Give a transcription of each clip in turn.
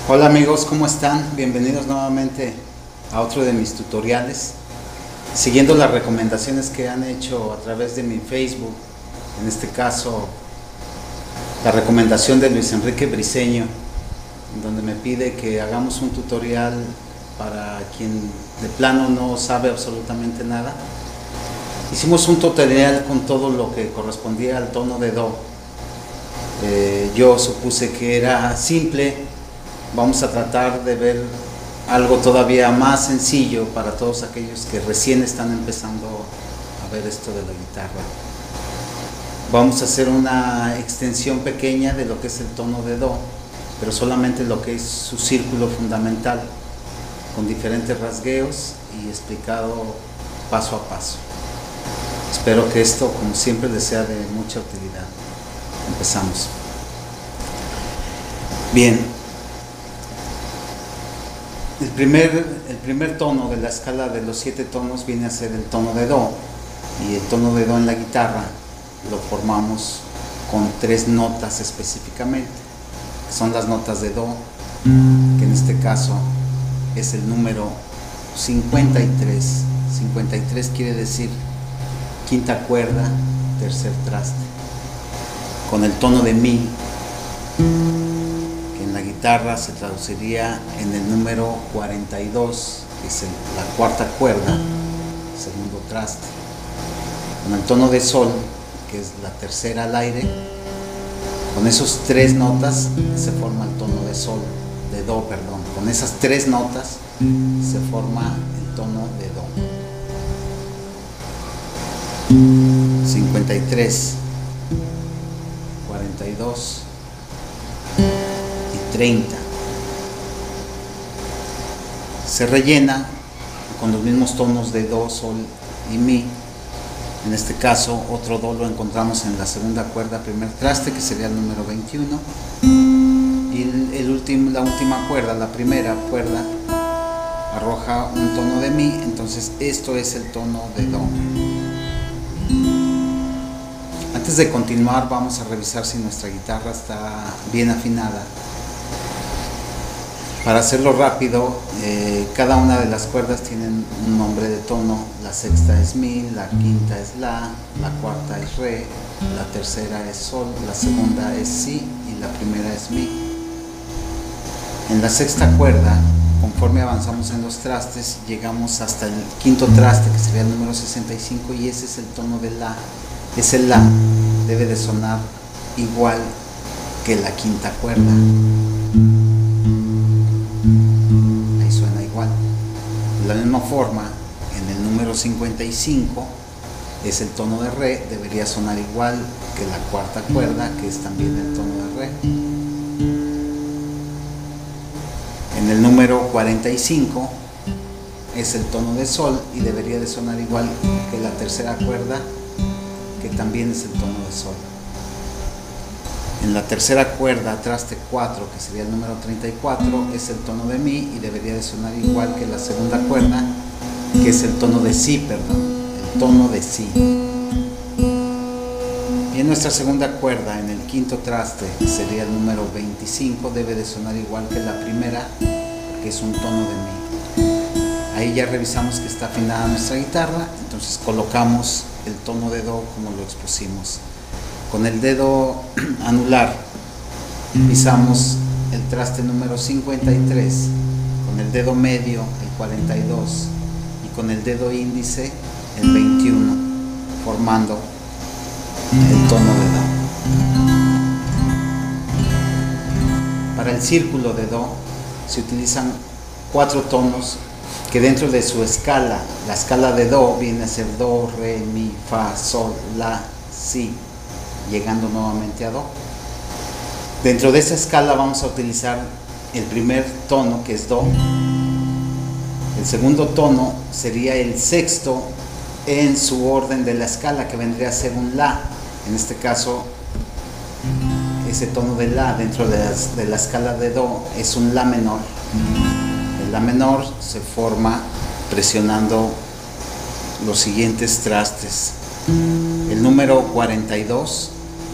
Hola amigos, ¿cómo están? Bienvenidos nuevamente a otro de mis tutoriales. Siguiendo las recomendaciones que han hecho a través de mi Facebook, en este caso la recomendación de Luis Enrique Briceño, donde me pide que hagamos un tutorial para quien de plano no sabe absolutamente nada. Hicimos un tutorial con todo lo que correspondía al tono de Do. Yo supuse que era simple. Vamos a tratar de ver algo todavía más sencillo para todos aquellos que recién están empezando a ver esto de la guitarra. Vamos a hacer una extensión pequeña de lo que es el tono de Do, pero solamente lo que es su círculo fundamental, con diferentes rasgueos y explicado paso a paso. Espero que esto, como siempre, les sea de mucha utilidad. Empezamos. Bien. El primer tono de la escala de los 7 tonos viene a ser el tono de Do, y el tono de Do en la guitarra lo formamos con 3 notas específicamente, que son las notas de Do, que en este caso es el número 53. 53 quiere decir quinta cuerda, tercer traste, con el tono de Mi, en la guitarra se traduciría en el número 42, que es la cuarta cuerda, segundo traste. Con el tono de Sol, que es la tercera al aire, con esos 3 notas se forma el tono de Sol, de Do, perdón. Con esas 3 notas se forma el tono de Do. 53, 42 y 30. Se rellena con los mismos tonos de Do, Sol y Mi. En este caso, otro Do lo encontramos en la segunda cuerda, primer traste, que sería el número 21. Y la última cuerda, la primera cuerda, arroja un tono de Mi. Entonces esto es el tono de Do. Antes de continuar, vamos a revisar si nuestra guitarra está bien afinada. Para hacerlo rápido, cada una de las cuerdas tienen un nombre de tono. La sexta es Mi, la quinta es La cuarta es Re, la tercera es Sol, la segunda es Si y la primera es Mi. En la sexta cuerda, conforme avanzamos en los trastes, llegamos hasta el quinto traste, que sería el número 65, y ese es el tono de La. Ese La debe de sonar igual que la quinta cuerda. Ahí suena igual. De la misma forma, en el número 55 es el tono de Re, debería sonar igual que la cuarta cuerda, que es también el tono de Re. En el número 45 es el tono de Sol y debería de sonar igual que la tercera cuerda, que también es el tono de Sol. En la tercera cuerda, traste 4, que sería el número 34, es el tono de Mi y debería de sonar igual que la segunda cuerda, que es el tono de Si, el tono de Si. Y en nuestra segunda cuerda, en el quinto traste, que sería el número 25, debe de sonar igual que la primera, que es un tono de Mi. Ahí ya revisamos que está afinada nuestra guitarra, entonces colocamos el tono de Do como lo expusimos. Con el dedo anular pisamos el traste número 53, con el dedo medio el 42 y con el dedo índice el 21, formando el tono de Do. Para el círculo de Do se utilizan 4 tonos que dentro de su escala, la escala de Do viene a ser Do, Re, Mi, Fa, Sol, La, Si, llegando nuevamente a Do. Dentro de esa escala vamos a utilizar el primer tono, que es Do. El segundo tono sería el sexto en su orden de la escala, que vendría a ser un La. En este caso, ese tono de La dentro de la escala de Do es un La menor. El La menor se forma presionando los siguientes trastes: el número 42,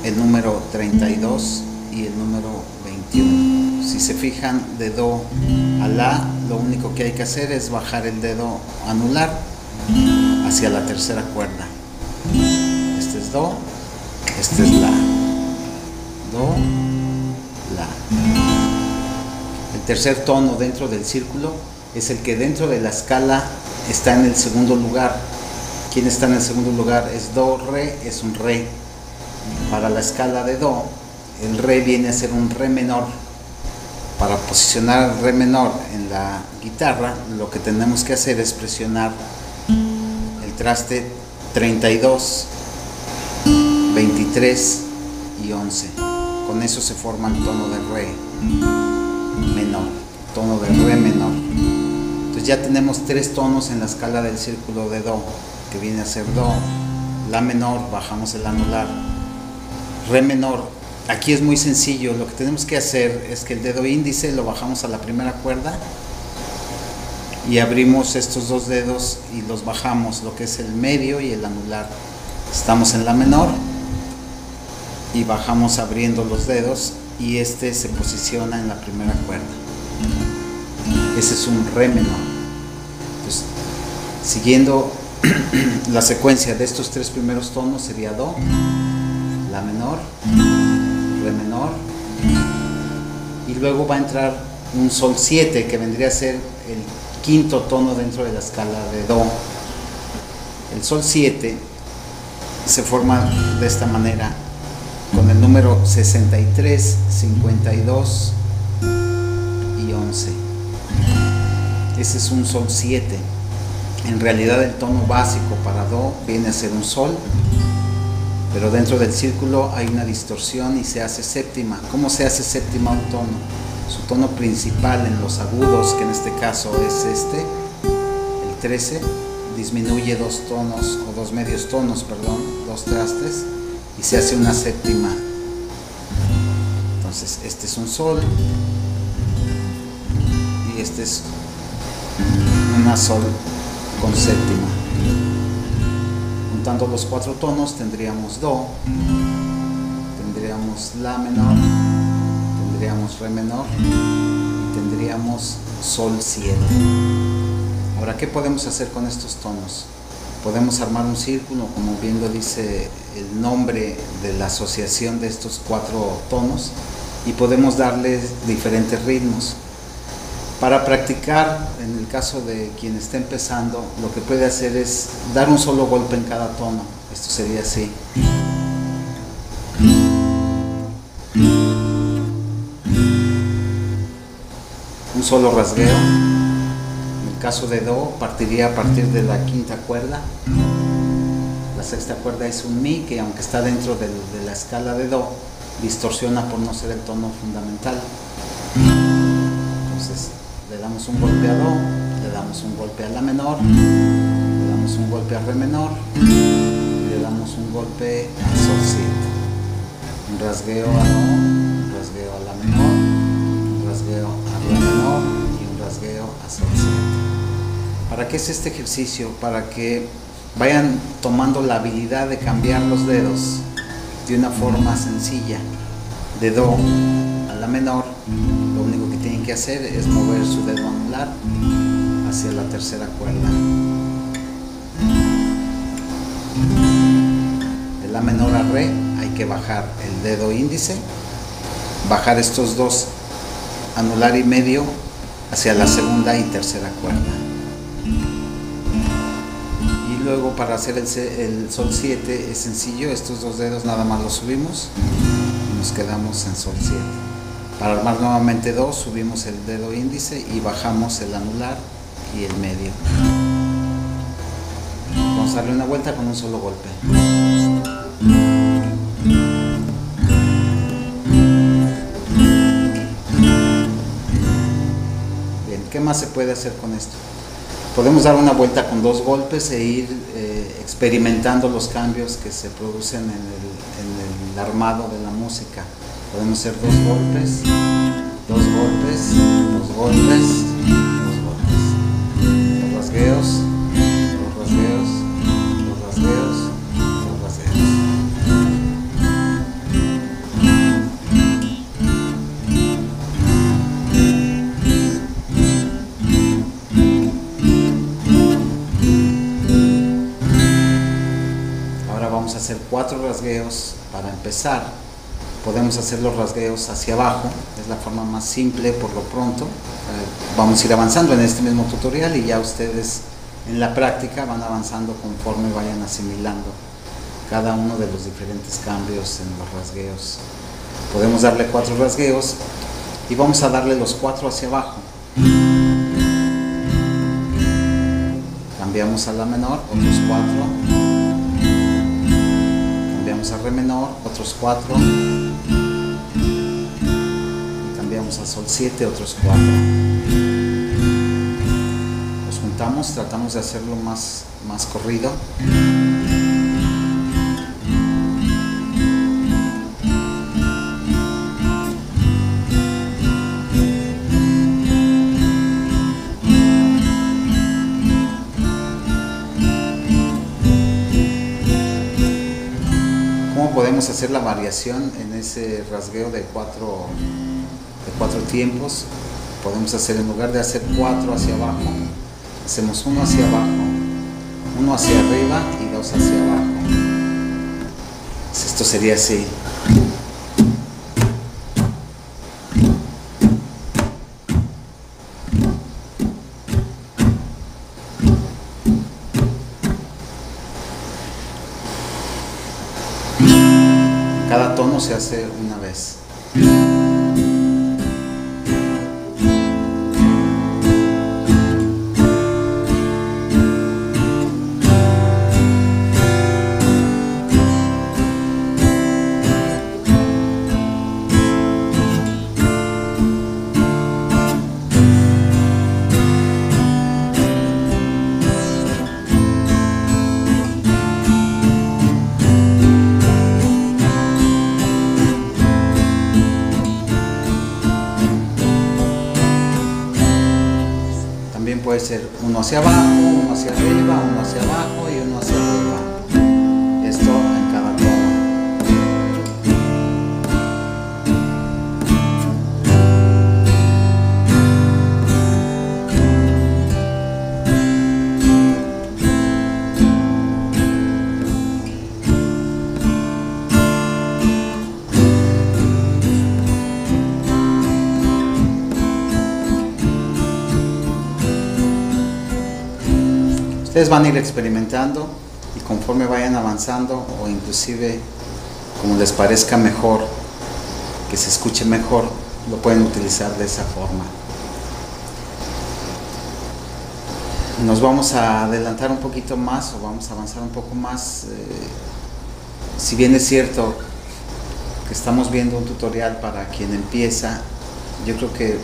el número 32 y el número 21. Si se fijan, de do a la, lo único que hay que hacer es bajar el dedo anular hacia la tercera cuerda. Este es do, este es la. Do, la. El tercer tono dentro del círculo es el que dentro de la escala está en el segundo lugar. ¿Quién está en el segundo lugar? Es do, re, es un re. Para la escala de do, el re viene a ser un re menor. Para posicionar el re menor en la guitarra, lo que tenemos que hacer es presionar el traste 32, 23 y 11. Con eso se forma el tono de re menor, tono de re menor. Entonces ya tenemos tres tonos en la escala del círculo de do, que viene a ser do, la menor, bajamos el anular, re menor. Aquí es muy sencillo, lo que tenemos que hacer es que el dedo índice lo bajamos a la primera cuerda y abrimos estos dos dedos y los bajamos, lo que es el medio y el anular. Estamos en la menor y bajamos abriendo los dedos y este se posiciona en la primera cuerda. Ese es un re menor. Entonces, siguiendo la secuencia de estos tres primeros tonos sería do, la menor, re menor, y luego va a entrar un sol 7 que vendría a ser el quinto tono dentro de la escala de do. El sol 7 se forma de esta manera con el número 63, 52 y 11. Ese es un sol 7. En realidad el tono básico para do viene a ser un sol, pero dentro del círculo hay una distorsión y se hace séptima. ¿Cómo se hace séptima un tono? Su tono principal en los agudos, que en este caso es este, el 13, disminuye dos tonos, o dos medios tonos, perdón, dos trastes, y se hace una séptima. Entonces este es un sol y este es una sol con séptima. Juntando los cuatro tonos tendríamos do, tendríamos la menor, tendríamos re menor y tendríamos sol 7. Ahora, ¿qué podemos hacer con estos tonos? Podemos armar un círculo, como bien lo dice el nombre de la asociación de estos cuatro tonos, y podemos darles diferentes ritmos. Para practicar, en el caso de quien está empezando, lo que puede hacer es dar un solo golpe en cada tono. Esto sería así. Un solo rasgueo. En el caso de do, partiría a partir de la quinta cuerda. La sexta cuerda es un mi, que aunque está dentro de la escala de do, distorsiona por no ser el tono fundamental. Entonces, le damos un golpe a do, le damos un golpe a la menor, le damos un golpe a re menor y le damos un golpe a sol 7. Un rasgueo a do, un rasgueo a la menor, un rasgueo a re menor y un rasgueo a sol 7. ¿Para qué es este ejercicio? Para que vayan tomando la habilidad de cambiar los dedos de una forma sencilla. De do a la menor, lo único que tienen que hacer es mover su dedo anular hacia la tercera cuerda. De la menor a re hay que bajar el dedo índice, bajar estos dos, anular y medio, hacia la segunda y tercera cuerda. Y luego, para hacer el sol 7 es sencillo, estos dos dedos nada más los subimos y nos quedamos en sol 7. Para armar nuevamente do, subimos el dedo índice y bajamos el anular y el medio. Vamos a darle una vuelta con un solo golpe. Bien, ¿qué más se puede hacer con esto? Podemos dar una vuelta con dos golpes e ir experimentando los cambios que se producen en el armado de la música. Podemos hacer dos golpes, dos golpes, dos golpes, dos golpes. Dos rasgueos, dos rasgueos, dos rasgueos, dos rasgueos. 4 rasgueos. Para empezar, podemos hacer los rasgueos hacia abajo, es la forma más simple por lo pronto. Vamos a ir avanzando en este mismo tutorial y ya ustedes en la práctica van avanzando conforme vayan asimilando cada uno de los diferentes cambios en los rasgueos. Podemos darle 4 rasgueos y vamos a darle los 4 hacia abajo. Cambiamos a la menor, otros 4. Cambiamos a re menor, otros 4. Y cambiamos a sol 7, otros 4. Los juntamos, tratamos de hacerlo más corrido. Podemos hacer la variación en ese rasgueo de 4 tiempos. Podemos hacer, en lugar de hacer 4 hacia abajo, hacemos 1 hacia abajo, 1 hacia arriba y 2 hacia abajo. Esto sería así. Cada tono se hace una vez. Puede ser 1 hacia abajo, 1 hacia arriba, 1 hacia abajo y 1 hacia arriba. Esto en cada tono. Ustedes van a ir experimentando y conforme vayan avanzando, o inclusive como les parezca mejor, que se escuche mejor, lo pueden utilizar de esa forma. Nos vamos a adelantar un poquito más, o vamos a avanzar un poco más. Si bien es cierto que estamos viendo un tutorial para quien empieza, yo creo que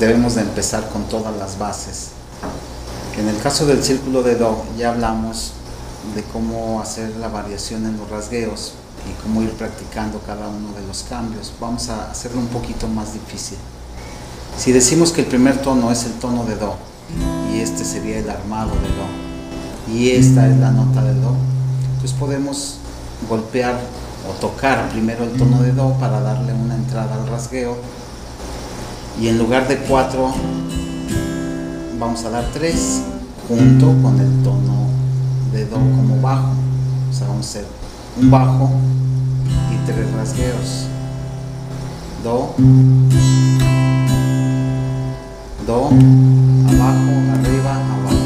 debemos de empezar con todas las bases. En el caso del círculo de do ya hablamos de cómo hacer la variación en los rasgueos y cómo ir practicando cada uno de los cambios. Vamos a hacerlo un poquito más difícil. Si decimos que el primer tono es el tono de do y este sería el armado de do y esta es la nota de do, entonces podemos golpear o tocar primero el tono de do para darle una entrada al rasgueo, y en lugar de 4 vamos a dar 3 junto con el tono de do como bajo. O sea, vamos a hacer un bajo y 3 rasgueos. Do, do, abajo, arriba, abajo.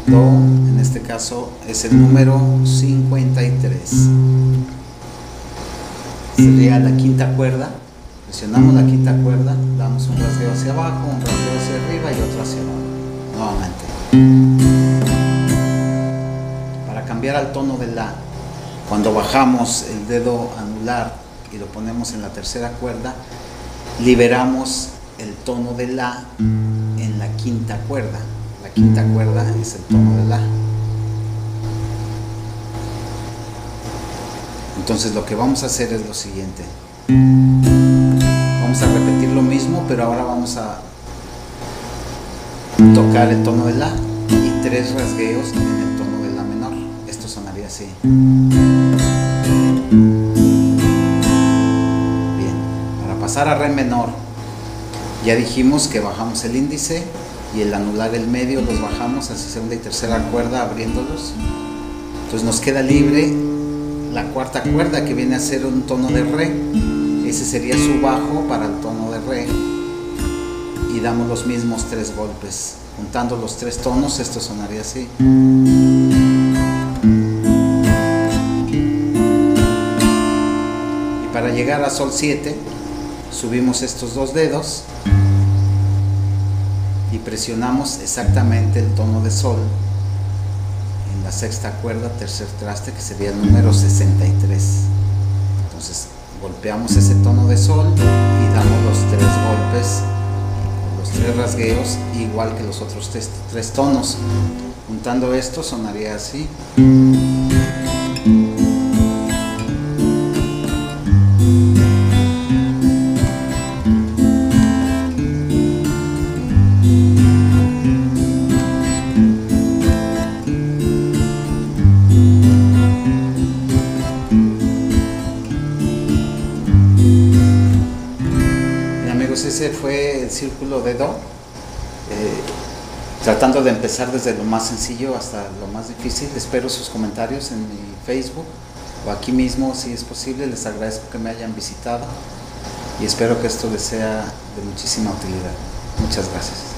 Do, en este caso es el número 53. Sería la quinta cuerda. Presionamos la quinta cuerda, damos un rasgueo hacia abajo, un rasgueo hacia arriba y otro hacia abajo. Nuevamente. Para cambiar al tono de la, cuando bajamos el dedo anular y lo ponemos en la tercera cuerda, liberamos el tono de la en la quinta cuerda. La quinta cuerda es el tono de la. Entonces lo que vamos a hacer es lo siguiente. Vamos a repetir lo mismo, pero ahora vamos a tocar el tono de la y 3 rasgueos en el tono de la menor. Esto sonaría así. Bien, para pasar a re menor, ya dijimos que bajamos el índice y el anular, el medio, los bajamos hacia segunda y tercera cuerda abriéndolos. Entonces nos queda libre la cuarta cuerda, que viene a ser un tono de re. Ese sería su bajo para el tono de re, y damos los mismos 3 golpes. Juntando los 3 tonos, esto sonaría así. Y para llegar a sol 7, subimos estos 2 dedos y presionamos exactamente el tono de sol en la sexta cuerda, tercer traste, que sería el número 63. Entonces golpeamos ese tono de sol y damos los 3 golpes, los 3 rasgueos, igual que los otros 3 tonos. Juntando esto sonaría así. Ese fue el círculo de do, tratando de empezar desde lo más sencillo hasta lo más difícil. Espero sus comentarios en mi Facebook o aquí mismo, si es posible. Les agradezco que me hayan visitado y espero que esto les sea de muchísima utilidad. Muchas gracias.